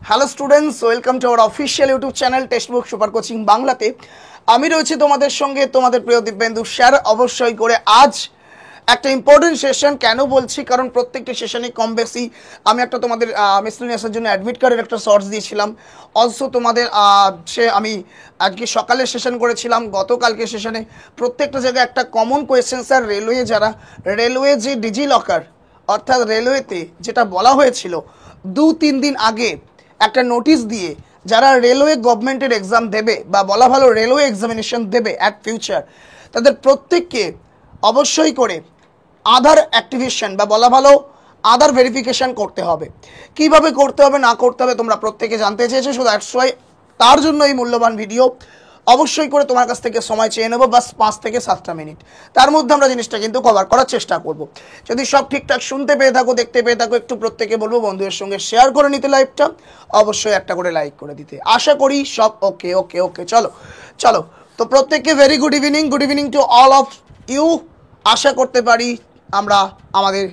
Hello students, welcome to our official YouTube channel text book super coaching বাংলাতে। আমি রয়েছি তোমাদের সঙ্গে, তোমাদের প্রিয় দিব্যেন্দু স্যার। অবশ্যই করে আজ একটা ইম্পর্টেন্ট সেশন। কেন বলছি, কারণ প্রত্যেকটা সেশনে কম বেশি আমি একটা তোমাদের মিসলেনিয়াসের জন্য অ্যাডমিট কার্ডের একটা শর্টস দিয়েছিলাম। অলসো তোমাদের আমি আজকে সকালে সেশন করেছিলাম, গতকালকে সেশনে প্রত্যেকটা জায়গায় একটা কমন কোয়েশ্চেন স্যার, রেলওয়ে যে ডিজি লকার অর্থাৎ রেলওয়েতে যেটা বলা হয়েছিল 2-3 দিন আগে একটা নোটিশ দিয়ে যারা রেলওয়ে গভর্নমেন্টের এক্সাম দেবে বা বলা ভালো রেলওয়ে এক্সামিনেশন দেবে অ্যাট ফিউচার, তাদের প্রত্যেককে অবশ্যই করে আধার অ্যাক্টিভেশন বা বলা ভালো আধার ভেরিফিকেশন করতে হবে। কিভাবে করতে হবে না করতে হবে তোমরা প্রত্যেকে জানতে চেয়েছো, সো দ্যাটস ওয়াই তার জন্য এই মূল্যবান ভিডিও। অবশ্যই করে তোমার কাছ থেকে সময় চেয়ে নেবো, বাস 5 থেকে 7টা মিনিট, তার মধ্যে আমরা জিনিসটা কিন্তু কভার করার চেষ্টা করব। যদি সব ঠিকঠাক শুনতে পেয়ে থাকো, দেখতে পেয়ে থাকো, একটু প্রত্যেকে বলবো বন্ধুদের সঙ্গে শেয়ার করে নিতে লাইভটা, অবশ্যই একটা করে লাইক করে দিতে। আশা করি সব ওকে ওকে ওকে। চলো তো প্রত্যেককে very good evening to all of you. আশা করতে পারি আমরা আমাদের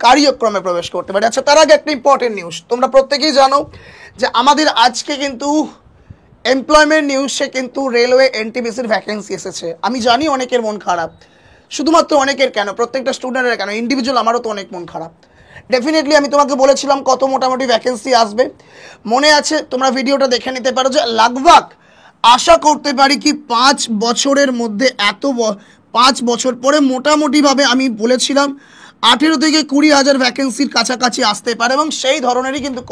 কার্যক্রমে প্রবেশ করতে পারি। আচ্ছা, তার আগে একটা ইম্পর্টেন্ট নিউজ। তোমরা প্রত্যেকেই জানো যে আমাদের আজকে কিন্তু এমপ্লয়মেন্ট নিউজে কিন্তু রেলওয়ে এনটিপিসির ভ্যাকেন্সি এসেছে। আমি জানি অনেকের মন খারাপ, শুধুমাত্র অনেকের কেন, প্রত্যেকটা স্টুডেন্টের কেন, ইন্ডিভিজুয়াল আমারও তো অনেক মন খারাপ। ডেফিনেটলি আমি তোমাকে বলেছিলাম কত মোটামুটি ভ্যাকেন্সি আসবে, মনে আছে? তোমরা ভিডিওটা দেখে নিতে পারো যে লাগভাগ আশা করতে পারি কি 5 বছরের মধ্যে 5 বছর পরে মোটামুটিভাবে আমি বলেছিলাম 18 থেকে 20,000 ভ্যাকেন্সির কাছাকাছি আসতে পারে, এবং সেই ধরনেরই কিন্তু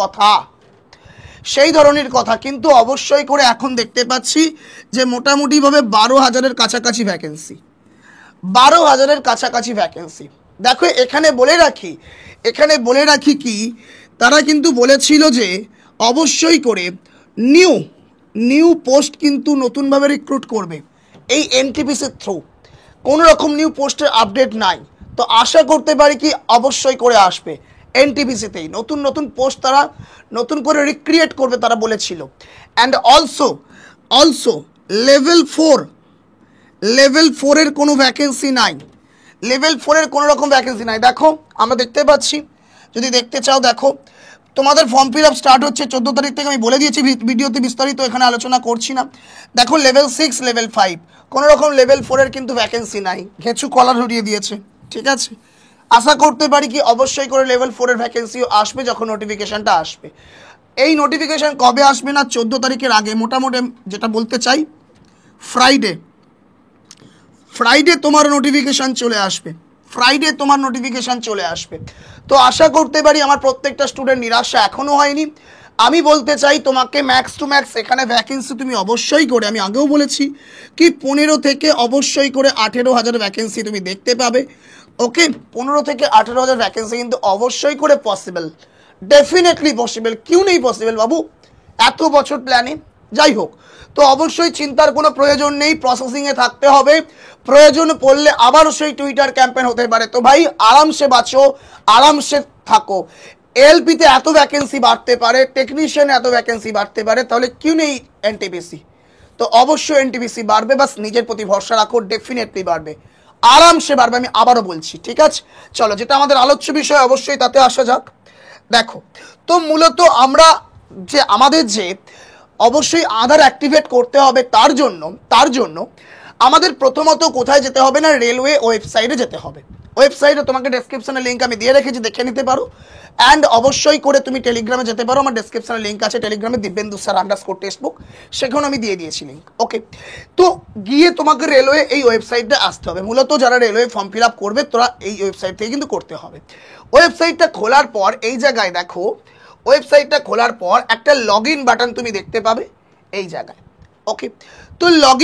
কথা কিন্তু অবশ্যই করে এখন দেখতে পাচ্ছি যে মোটামুটিভাবে 12,000-এর কাছাকাছি ভ্যাকেন্সি। দেখো এখানে বলে রাখি কি তারা কিন্তু বলেছিল যে অবশ্যই করে নিউ পোস্ট কিন্তু নতুনভাবে রিক্রুট করবে এই এনটিপিসির থ্রু। কোনো রকম নিউ পোস্টের আপডেট নাই, তো আশা করতে পারি কি অবশ্যই করে আসবে এনটিপিসিতেই নতুন পোস্ট তারা নতুন করে রিক্রিয়েট করবে, তারা বলেছিল। অ্যান্ড অলসো লেভেল 4-এর কোনো ভ্যাকেন্সি নাই, কোনো রকম ভ্যাকেন্সি নাই। দেখো আমরা দেখতে পাচ্ছি, যদি দেখতে চাও দেখো তোমাদের ফর্ম ফিল আপ স্টার্ট হচ্ছে 14 তারিখ থেকে। আমি বলে দিয়েছি ভিডিওতে বিস্তারিত, এখানে আলোচনা করছি না। দেখো লেভেল 6, লেভেল 5, কোনো রকম লেভেল 4-এর কিন্তু ভ্যাকেন্সি নাই, ঘেঁচু কলার ধরিয়ে দিয়েছে। ঠিক আছে, আশা করতে পারি কি অবশ্যই করে লেভেল 4-এর ভ্যাকেন্সিও আসবে যখন নোটিফিকেশানটা আসবে। এই নোটিফিকেশান কবে আসবে না, 14 তারিখের আগে মোটামুটি যেটা বলতে চাই ফ্রাইডে তোমার নোটিফিকেশান চলে আসবে। তো আশা করতে পারি আমার প্রত্যেকটা স্টুডেন্ট নিরাশা এখনও হয়নি। আমি বলতে চাই তোমাকে ম্যাক্স টু ম্যাক্স এখানে ভ্যাকেন্সি তুমি অবশ্যই করে, আমি আগেও বলেছি কি 15 থেকে অবশ্যই করে 18,000 ভ্যাকেন্সি তুমি দেখতে পাবে। ওকে, 15 থেকে 18,000 ভ্যাকেন্সি কিন্তু অবশ্যই করে পসিবল, ডেফিনেটলি পসিবল। কিউ নেই পসিবল বাবু, এত বছর প্ল্যানে। যাই হোক, তো অবশ্যই চিন্তার কোনো প্রয়োজন নেই, প্রসেসিংয়ে থাকতে হবে, প্রয়োজন পড়লে আবারও সেই টুইটার ক্যাম্পেন হতে পারে। তো ভাই আরামসে বাঁচো, আরামসে থাকো। এলপিতে এত ভ্যাকেন্সি বাড়তে পারে, টেকনিশিয়ানে এত ভ্যাকেন্সি বাড়তে পারে, তাহলে কিউ নেই এনটিপিসি? তো অবশ্যই এনটিপিসি বাড়বে, বাস নিজের প্রতি ভরসা রাখো, ডেফিনেটলি বাড়বে, আরামসে বাড়বে, আমি আবারও বলছি। ঠিক আছে, চলো যেটা আমাদের আলোচ্য বিষয় অবশ্যই তাতে আসা যাক। দেখো তো মূলত আমাদের যে অবশ্যই আধার অ্যাক্টিভেট করতে হবে, তার জন্য আমাদের প্রথমত কোথায় যেতে হবে না, রেলওয়ে ওয়েবসাইটে যেতে হবে। ওয়েবসাইটে তোমাকে ডেসক্রিপশনে লিঙ্ক আমি দিয়ে রেখেছি, দেখে নিতে পারো। অ্যান্ড অবশ্যই করে তুমি টেলিগ্রামে যেতে পারো, আমার ডেসক্রিপশনে লিঙ্ক আছে টেলিগ্রামে, দিব্যেন্দু স্যার _টেক্সটবুক, সেখানে আমি দিয়ে দিয়েছি লিঙ্ক। ওকে, তো গিয়ে তোমাকে রেলওয়ে এই ওয়েবসাইটটা আসতে হবে। মূলত যারা রেলওয়ে ফর্ম ফিল আপ করবে তোরা এই ওয়েবসাইট থেকে কিন্তু করতে হবে। ওয়েবসাইটটা খোলার পর এই জায়গায় দেখো, ওয়েবসাইটটা খোলার পর একটা লগ ইন বাটন তুমি দেখতে পাবে এই জায়গায়। ওকে, তো লগ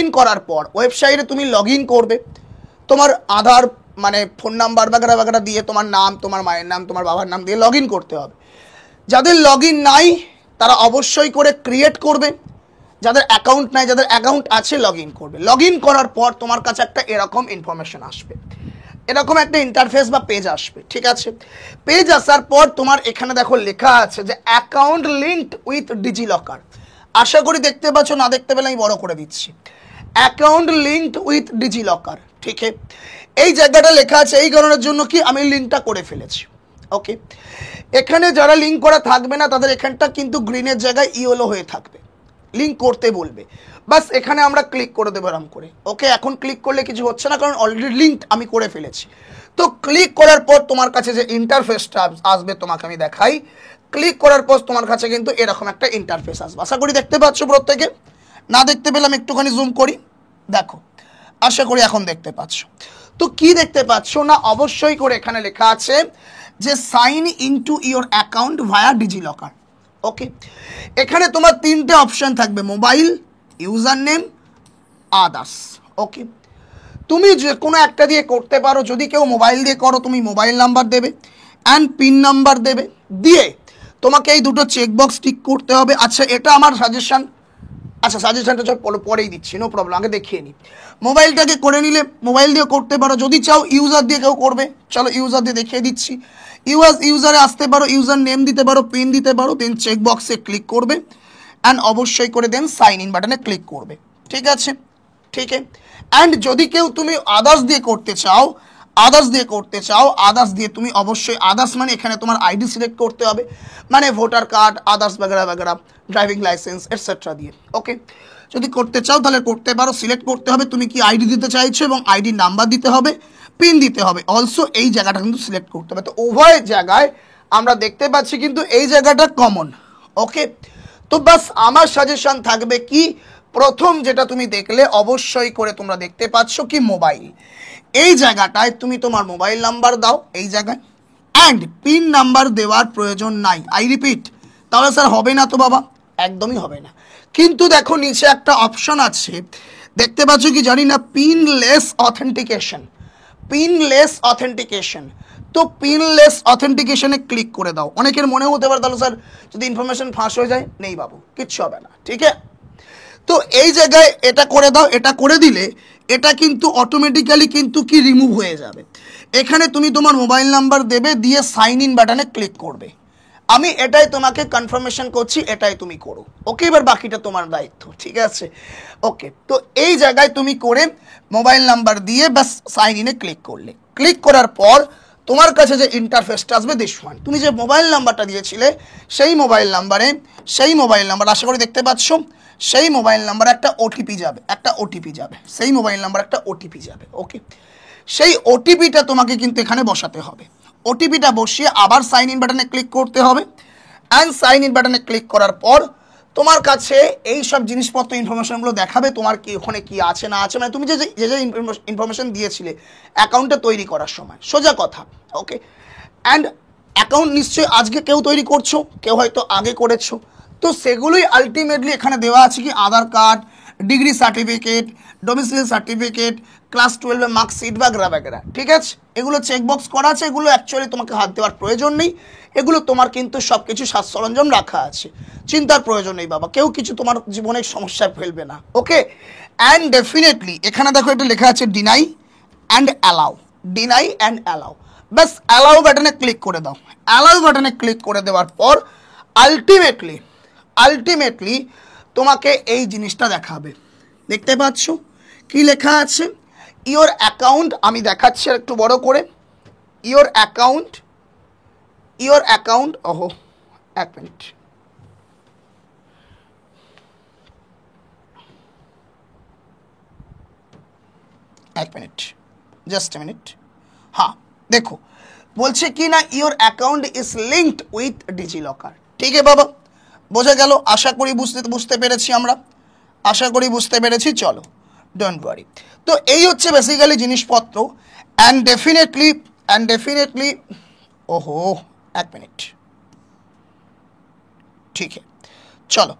ইন করার পর ওয়েবসাইটে তুমি লগ ইন করবে, তোমার আধার মানে ফোন নাম্বার বাগেরা দিয়ে, তোমার নাম, তোমার মায়ের নাম, তোমার বাবার নাম দিয়ে লগ ইন করতে হবে। যাদের লগ ইন নাই তারা অবশ্যই করে ক্রিয়েট করবে, যাদের অ্যাকাউন্ট নাই, যাদের অ্যাকাউন্ট আছে লগ ইন করবে। লগ ইন করার পর তোমার কাছে একটা এরকম ইনফরমেশন আসবে, এরকম একটা ইন্টারফেস বা পেজ আসবে। ঠিক আছে, পেজ আসার পর তোমার এখানে দেখো লেখা আছে যে account linked with DigiLocker. আশা করি দেখতে পাচ্ছ, না দেখতে পেলে আমি বড় করে দিচ্ছি, account linked with DigiLocker. ঠিক আছে, এই জায়গাটা লেখা আছে এই কারণের জন্য কি আমি লিঙ্কটা করে ফেলেছি। ওকে, এখানে যারা লিঙ্ক করা থাকবে না তাদের এখানটা কিন্তু গ্রিনের জায়গায় ইয়েলো হয়ে থাকবে, লিঙ্ক করতে বলবে, বাস এখানে আমরা ক্লিক করে দেবো এরকম করে। ওকে, এখন ক্লিক করলে কিছু হচ্ছে না কারণ অলরেডি লিঙ্ক আমি করে ফেলেছি। তো ক্লিক করার পর তোমার কাছে যে ইন্টারফেসটা আসবে তোমাকে আমি দেখাই। ক্লিক করার পর তোমার কাছে কিন্তু এরকম একটা ইন্টারফেস আসবে, আশা করি দেখতে পাচ্ছ প্রত্যেকে। না দেখতে পেলাম একটুখানি জুম করি, দেখো, আশা করি এখন দেখতে পাচ্ছ। তো কি দেখতে পাচ্ছ না, অবশ্যই করে এখানে লেখা আছে যে sign into your account via DigiLocker. Okay, এখানে তোমার তিনটে অপশন থাকবে, mobile, user name, others. Okay, তুমি যে কোনো একটা দিয়ে করতে পারো, যদি কেউ মোবাইল দিয়ে করো তুমি মোবাইল নাম্বার দেবে অ্যান্ড পিন নাম্বার দেবে, দিয়ে তোমাকে এই দুটো চেকবক্স টিক করতে হবে। আচ্ছা, এটা আমার সাজেশন, আচ্ছা সাজেশনটা চল পরেই দিচ্ছি, নো প্রবলেম, আগে দেখিয়ে নিই। মোবাইলটাকে করে নিলে মোবাইল দিয়ে করতে পারো, যদি চাও ইউজার দিয়ে কেউ করবে, চলো ইউজার দিয়ে দেখিয়ে দিচ্ছি। ইউজারে আসতে পারো, ইউজার নেম দিতে পারো, পিন দিতে পারো, দেন চেকবক্সে ক্লিক করবে অ্যান্ড অবশ্যই করে দেন সাইন ইন বাটনে ক্লিক করবে। ঠিক আছে, ঠিক আছে। অ্যান্ড যদি কেউ তুমি আদার্স দিয়ে করতে চাও, আদার্স দিয়ে তুমি অবশ্যই, আদার্স মানে এখানে তোমার আইডি সিলেক্ট করতে হবে, মানে ভোটার কার্ড, আদার্স বাগেরা বাগেরা, ড্রাইভিং লাইসেন্স এটসেট্রা দিয়ে। ওকে, যদি করতে চাও তাহলে করতে পারো, সিলেক্ট করতে হবে তুমি কি আইডি দিতে চাইছো এবং আইডি নাম্বার দিতে হবে, পিন দিতে হবে, অলসো এই জায়গাটা কিন্তু সিলেক্ট করতে হবে। তো উভয় জায়গায় আমরা দেখতে পাচ্ছি কিন্তু এই জায়গাটা কমন। ওকে, তো বাস আমার সাজেশন থাকবে কি, প্রথম যেটা তুমি দেখলে অবশ্যই করে তোমরা দেখতে পাচ্ছ কি মোবাইল, এই জায়গাটায় তুমি তোমার মোবাইল নাম্বার দাও এই জায়গায়, অ্যান্ড পিন নাম্বার দেওয়ার প্রয়োজন নাই। আই রিপিট, তাহলে স্যার হবে না তো বাবা, একদমই হবে না। কিন্তু দেখো নিচে একটা অপশন আছে, দেখতে পাচ্ছ কি জানি না, পিনলেস অথেন্টিকেশন, তো পিনলেস অথেন্টিকেশনে ক্লিক করে দাও। অনেকের মনে হতে পারে তাহলে স্যার যদি ইনফরমেশন ফাঁস হয়ে যায়, নেই বাবু, কিচ্ছু হবে না, ঠিক আছে। তো এই জায়গায় এটা করে দাও, এটা করে দিলে এটা কিন্তু অটোমেটিক্যালি কিন্তু কি রিমুভ হয়ে যাবে। এখানে তুমি তোমার মোবাইল নাম্বার দেবে, দিয়ে সাইন ইন বাটনে ক্লিক করবে। আমি এটাই তোমাকে কনফার্মেশন করছি, এটাই তুমি করো। ওকে, এবার বাকিটা তোমার দায়িত্ব, ঠিক আছে। ওকে, তো এই জায়গায় তুমি করে মোবাইল নাম্বার দিয়ে ব্যাস সাইন ইনে ক্লিক করলে, ক্লিক করার পর তোমার কাছে যে ইন্টারফেসটা আসবে দিস ওয়ান, তুমি যে মোবাইল নাম্বারটা দিয়েছিলে সেই মোবাইল নাম্বার আশা করি দেখতে পাচ্ছ, সেই মোবাইল নাম্বার একটা ওটিপি যাবে, সেই মোবাইল নাম্বার একটা ওটিপি যাবে। ওকে, সেই ওটিপিটা তোমাকে কিন্তু এখানে বসাতে হবে, ওটিপিটা বসিয়ে আবার সাইন ইন বাটনে ক্লিক করতে হবে। অ্যান্ড সাইন ইন বাটনে ক্লিক করার পর তোমার কাছে এই সব জিনিসপত্র ইনফরমেশনগুলো দেখাবে, তোমার কি ওখানে কি আছে না আছে, মানে তুমি যে যে ইনফরমেশন দিয়েছিলে অ্যাকাউন্টটা তৈরি করার সময়, সোজা কথা। ওকে, অ্যান্ড অ্যাকাউন্ট নিশ্চয়ই আজকে কেউ তৈরি করছো, কেউ হয়তো আগে করেছো, তো সেগুলোই আলটিমেটলি এখানে দেওয়া আছে কি Aadhaar card, degree certificate, domicile certificate, class 12 marksheet বাগেরা, ঠিক আছে। এগুলো চেকবক্স করা আছে, এগুলো অ্যাকচুয়ালি তোমাকে হাত দেওয়ার প্রয়োজন নেই, এগুলো তোমার কিন্তু সব কিছু সাজ সরঞ্জাম রাখা আছে, চিন্তার প্রয়োজন নেই বাবা, কেউ কিছু তোমার জীবনের সমস্যায় ফেলবে না। ওকে, অ্যান্ড ডেফিনেটলি এখানে দেখো এটা লেখা আছে ডিনাই অ্যান্ড অ্যালাউ, ব্যাস অ্যালাউ বাটনে ক্লিক করে দাও। অ্যালাউ বাটনে ক্লিক করে দেওয়ার পর আলটিমেটলি তোমাকে এই জিনিসটা দেখাবে, দেখতে পাচ্ছ কি লেখা আছে, ইওর অ্যাকাউন্ট, আমি দেখাচ্ছি আর একটু বড় করে, ইওর অ্যাকাউন্ট, ওহো এক মিনিট, জাস্ট এ মিনিট, হ্যাঁ দেখো বলছে কি না, your account is linked with DigiLocker. ঠিক আছে বাবা, বোঝা গেল, আশা করি বুঝতে পেরেছি আমরা, বুঝতে পেরেছি, চলো ডোন্ট ওয়ারি। তো এই হচ্ছে বেসিক্যালি জিনিসপত্র। অ্যান্ড ডেফিনেটলি ওহো এক মিনিট, ঠিক আছে চলো।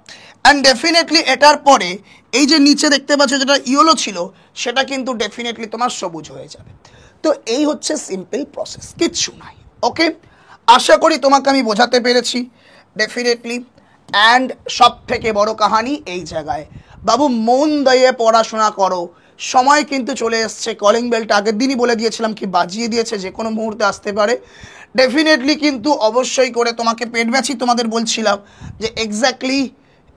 অ্যান্ড ডেফিনেটলি এটার পরে এই যে নিচে দেখতে পাচ্ছ যেটা ইয়েলো ছিল সেটা কিন্তু ডেফিনেটলি তোমার সবুজ হয়ে যাবে। তো এই হচ্ছে সিম্পল প্রসেস, কিচ্ছু নাই। ওকে, আশা করি তোমাকে আমি বোঝাতে পেরেছি ডেফিনেটলি। অ্যান্ড সব থেকে বড় কাহানি এই জায়গায়, বাবু মন দিয়ে পড়াশোনা করো, সময় কিন্তু চলে এসছে। কলিং বেলটা আগের দিনই বলে দিয়েছিলাম কি বাজিয়ে দিয়েছে, যে কোনো মুহূর্তে আসতে পারে। ডেফিনেটলি কিন্তু অবশ্যই করে তোমাকে পেড ব্যাচই তোমাদের বলছিলাম যে এক্স্যাক্টলি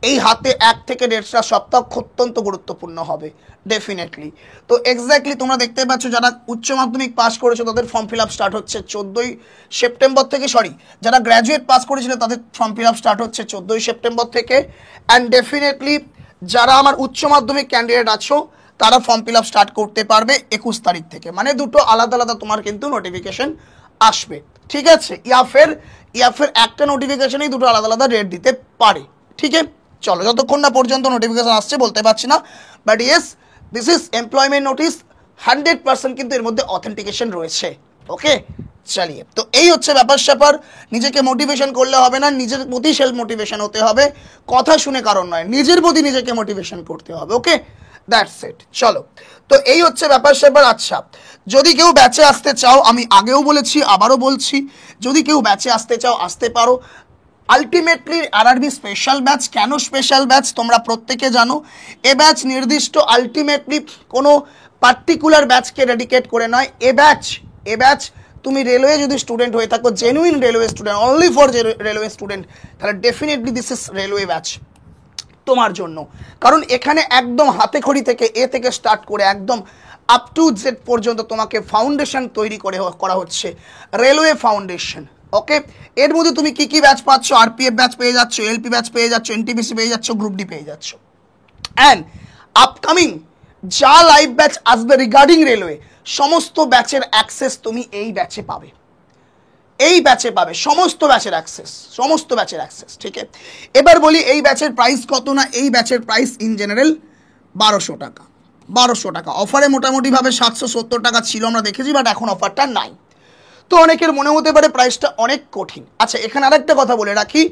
এই হাতে 1 থেকে 1.5 সপ্তাহ অত্যন্ত গুরুত্বপূর্ণ হবে ডেফিনেটলি। তো এক্স্যাক্টলি তোমরা দেখতে পাচ্ছ যারা উচ্চ মাধ্যমিক পাস করেছো তাদের ফর্ম ফিল আপ স্টার্ট হচ্ছে 14ই সেপ্টেম্বর থেকে, যারা গ্র্যাজুয়েট পাস করেছিল তাদের ফর্ম ফিল আপ স্টার্ট হচ্ছে 14ই সেপ্টেম্বর থেকে। অ্যান্ড ডেফিনেটলি যারা আমার উচ্চ মাধ্যমিক ক্যান্ডিডেট আছো তারা ফর্ম ফিল আপ স্টার্ট করতে পারবে 21 তারিখ থেকে, মানে দুটো আলাদা আলাদা তোমার কিন্তু নোটিফিকেশন আসবে, ঠিক আছে? ইয়াফের একটা নোটিফিকেশনেই দুটো আলাদা আলাদা ডেট দিতে পারে, ঠিক আছে? চলো, যতক্ষণ না পর্যন্ত নোটিফিকেশন আসছে বলতে পারছি না, but yes this is employment notice, 100% কিন্তু এর মধ্যে অথেন্টিকেশন রয়েছে। ওকে, চালিয়ে তো এই হচ্ছে ব্যাপার স্যাপার। নিজেকে মোটিভেশন করলে হবে না, নিজের প্রতি সেলফ মোটিভেশন হতে হবে, কথা শুনে কারণ নয়, নিজের প্রতি নিজেকে মোটিভেশন করতে হবে। ওকে, দ্যাটস ইট। চলো, তো এই হচ্ছে ব্যাপার স্যাপার। আচ্ছা, যদি কেউ ব্যাচে আসতে চাও, আমি আগেও বলেছি আবারও বলছি, যদি কেউ ব্যাচে আসতে চাও আসতে পারো। Ultimately RRB special batch. কেন স্পেশাল ব্যাচ তোমরা প্রত্যেকে জানো। এ ব্যাচ নির্দিষ্ট আলটিমেটলি কোনো পার্টিকুলার ব্যাচকে ডেডিকেট করে নয়। এ ব্যাচ তুমি রেলওয়ে যদি স্টুডেন্ট হয়ে থাকো, genuine railway student, only for railway student, তাহলে definitely this is railway batch তোমার জন্য। কারণ এখানে একদম হাতে খড়ি থেকে এ থেকে স্টার্ট করে একদম আপ টু জেড পর্যন্ত তোমাকে ফাউন্ডেশন তৈরি করা হচ্ছে, রেলওয়ে ফাউন্ডেশন। ওকে, এর মধ্যে তুমি কি কি ব্যাচ পাচ্ছ? আরপিএফ ব্যাচ পেয়ে যাচ্ছ, এলপি ব্যাচ পেয়ে যাচ্ছ, এনটিপিসি পেয়ে যাচ্ছ, গ্রুপ ডি পেয়ে যাচ্ছ। অ্যান্ড আপকামিং যা লাইভ ব্যাচ আসবে রিগার্ডিং রেলওয়ে, সমস্ত ব্যাচের অ্যাক্সেস তুমি এই ব্যাচে পাবে, সমস্ত ব্যাচের অ্যাক্সেস, ঠিক আছে? এবার বলি এই ব্যাচের প্রাইস কত না। এই ব্যাচের প্রাইস ইন জেনারেল 1200 টাকা। অফারে মোটামুটিভাবে 770 টাকা ছিল আমরা দেখেছি, বাট এখন অফারটা নাই। তো অনেকের মনে হতে পারে প্রাইসটা অনেক কঠিন। আচ্ছা, এখানে আরেকটা কথা বলে রাখি,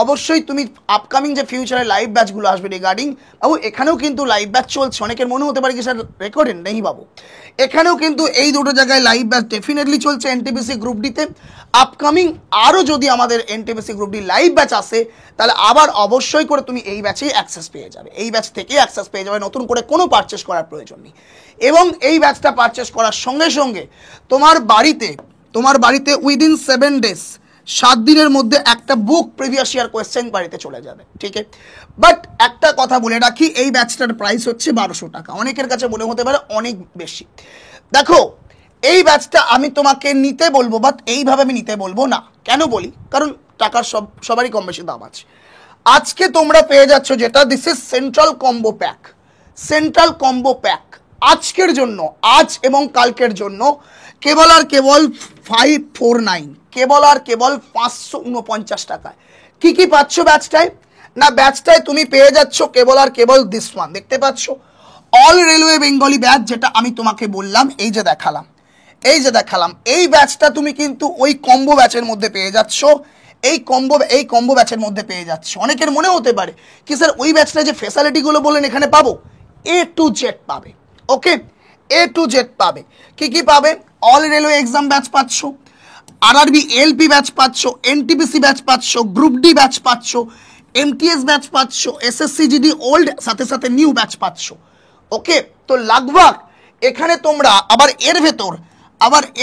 অবশ্যই তুমি আপকামিং যে ফিউচারে লাইভ ব্যাচগুলো আসবে রিগার্ডিং, বাবু এখানেও কিন্তু লাইভ ব্যাচ চলছে। অনেকের মনে হতে পারে কি স্যার রেকর্ডেড নেই, বাবু এখানেও কিন্তু এই দুটো জায়গায় লাইভ ব্যাচ ডেফিনেটলি চলছে। এনটিপিসি গ্রুপ ডিতে আপকামিং আরও যদি আমাদের NTPC group D live batch আসে, তাহলে আবার অবশ্যই করে তুমি এই ব্যাচেই অ্যাক্সেস পেয়ে যাবে, এই ব্যাচ থেকেই অ্যাক্সেস পেয়ে যাবে, নতুন করে কোনো পারচেস করার প্রয়োজন নেই। এবং এই ব্যাচটা পারচেস করার সঙ্গে সঙ্গে তোমার বাড়িতে উইদিন 7 ডেজ, 7 দিনের মধ্যে একটা বুক প্রিভিয়াস ইয়ার কোয়েশ্চেন বাড়িতে চলে যাবে, ঠিক আছে? বাট একটা কথা বলে রাখি, এই ব্যাচটার প্রাইস হচ্ছে 1200 টাকা। অনেকের কাছে মনে হতে পারে অনেক বেশি। দেখো, এই ব্যাচটা আমি তোমাকে নিতে বলবো, বাট এইভাবে আমি নিতে বলবো না। কেন বলি? কারণ টাকার সবারই কম বেশি দাম আছে। আজকে তোমরা পেয়ে যাচ্ছ যেটা, this is central combo pack আজকের জন্য, আজ এবং কালকের জন্য কেবল আর কেবল 549, কেবল আর কেবল 549 টাকায়। কি কি পাচ্ছ ব্যাচটায় না? ব্যাচটায় তুমি পেয়ে যাচ্ছ কেবল আর কেবল দিস ওয়ান, দেখতে পাচ্ছ অল রেলওয়ে বেঙ্গলি ব্যাচ, যেটা আমি তোমাকে বললাম, এই যে দেখালাম, এই ব্যাচটা তুমি কিন্তু ওই কম্বো ব্যাচের মধ্যে পেয়ে যাচ্ছ, এই কম্বো ব্যাচের মধ্যে পেয়ে যাচ্ছ। অনেকের মনে হতে পারে কি স্যার ওই ব্যাচটা যে ফ্যাসিলিটিগুলো বললেন এখানে পাবো, A to Z পাবে। ওকে, A to Z পাবে। কি কি পাবে? অল রেলওয়ে এক্সাম ব্যাচ পাচ্ছ, আরআরবি এলপি ব্যাচ পাচ্ছ, এনটিপিসি ব্যাচ পাচ্ছ, গ্রুপ ডি ব্যাচ পাচ্ছ, এমটিএস ব্যাচ পাচ্ছ, এসএসসি জিডি ওল্ড সাথে সাথে নিউ ব্যাচ পাচ্ছ। ওকে, তো লাগভাগ এখানে তোমরা আবার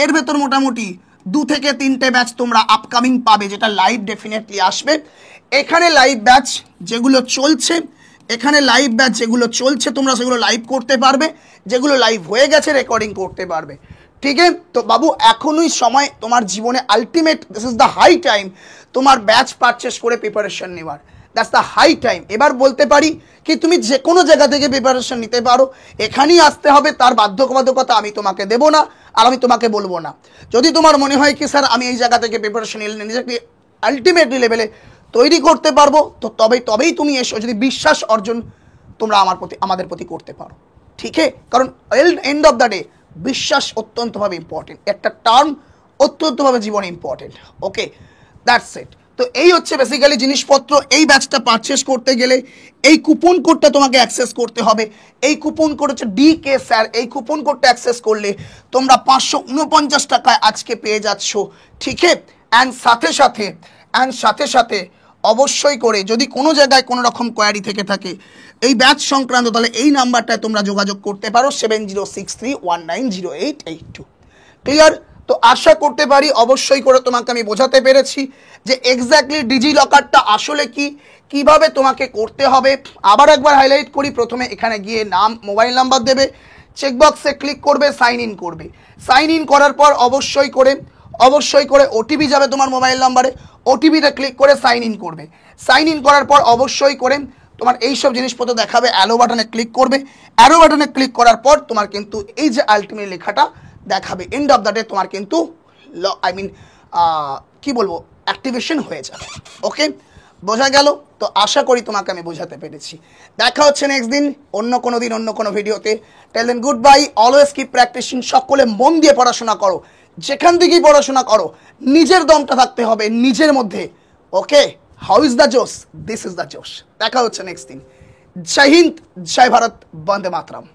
এর ভেতর মোটামুটি 2 থেকে 3টে ব্যাচ তোমরা আপকামিং পাবে, যেটা লাইভ ডেফিনেটলি আসবে। এখানে লাইভ ব্যাচ যেগুলো চলছে তোমরা সেগুলো লাইভ করতে পারবে, যেগুলো লাইভ হয়ে গেছে রেকর্ডিং করতে পারবে, ঠিক আছে? তো বাবু এখনই সময় তোমার জীবনে, ultimate this is the high time তোমার ব্যাচ পারচেস করে প্রিপারেশন নেওয়ার, দ্যাটস দ্য হাই টাইম। এবার বলতে পারি কি তুমি যে কোনো জায়গা থেকে প্রিপারেশন নিতে পারো, এখানেই আসতে হবে তার বাধ্যবাধকতা আমি তোমাকে দেবো না, আর আমি তোমাকে বলবো না। যদি তোমার মনে হয় কি স্যার আমি এই জায়গা থেকে প্রিপারেশন নিলে নিজেকে আলটিমেটলি লেভেলে তৈরি করতে পারবো, তো তবেই তুমি এসো, যদি বিশ্বাস অর্জন তোমরা আমাদের প্রতি করতে পারো, ঠিক আছে? কারণ এন্ড অফ দ্য ডে বিশ্বাস অত্যন্তভাবে ইম্পর্টেন্ট, একটা টার্ম অত্যন্তভাবে জীবনে ইম্পর্টেন্ট। Okay, that's it. তো এই হচ্ছে বেসিক্যালি জিনিসপত্র। এই ব্যাচটা পারচেস করতে গেলে এই কুপন কোডটা তোমাকে অ্যাক্সেস করতে হবে। এই কুপন কোড হচ্ছে DK স্যার। এই কুপন কোডটা অ্যাক্সেস করলে তোমরা 549 টাকায় আজকে পেয়ে যাচ্ছ, ঠিক আছে? অ্যান্ড সাথে সাথে অবশ্যই করে যদি কোনো জায়গায় কোনো রকম কোয়ারি থেকে থাকে এই ব্যাচ সংক্রান্ত, তাহলে এই নাম্বারটায় তোমরা যোগাযোগ করতে পারো 7063190882। ক্লিয়ার? তো আশা করতে পারি অবশ্যই করে তোমাকে আমি বোঝাতে পেরেছি যে এক্স্যাক্টলি ডিজি লকারটা আসলে কি, কিভাবে তোমাকে করতে হবে। আবার একবার হাইলাইট করি, প্রথমে এখানে গিয়ে নাম মোবাইল নাম্বার দেবে, চেকবক্সে ক্লিক করবে, সাইন ইন করবে। সাইন ইন করার পর অবশ্যই করে ওটিপি যাবে তোমার মোবাইল নাম্বারে, ওটিপিতে ক্লিক করে সাইন ইন করবে। সাইন ইন করার পর অবশ্যই করে তোমার এইসব জিনিসপত্র দেখাবে, অ্যালো বাটনে ক্লিক করবে। অ্যারো বাটনে ক্লিক করার পর তোমার কিন্তু এই যে আলটিমেট লেখাটা দেখাবে, এন্ড অফ দ্য ডে তোমার কিন্তু কি বলবো অ্যাক্টিভেশন হয়ে যাবে। ওকে, বোঝা গেল? তো আশা করি তোমাকে আমি বোঝাতে পেরেছি। দেখা হচ্ছে নেক্সট দিন অন্য কোনো দিন অন্য কোনো ভিডিওতে। Tell then good bye, always keep practising. সকলে মন দিয়ে পড়াশোনা করো, যেখান থেকেই পড়াশোনা করো নিজের দমটা থাকতে হবে নিজের মধ্যে। ওকে, হাউ ইজ দ্য জোশ? দিস ইজ দ্য জোশ। দেখা হচ্ছে নেক্সট দিন। জয় হিন্দ, জয় ভারত, বন্দে মাতরম।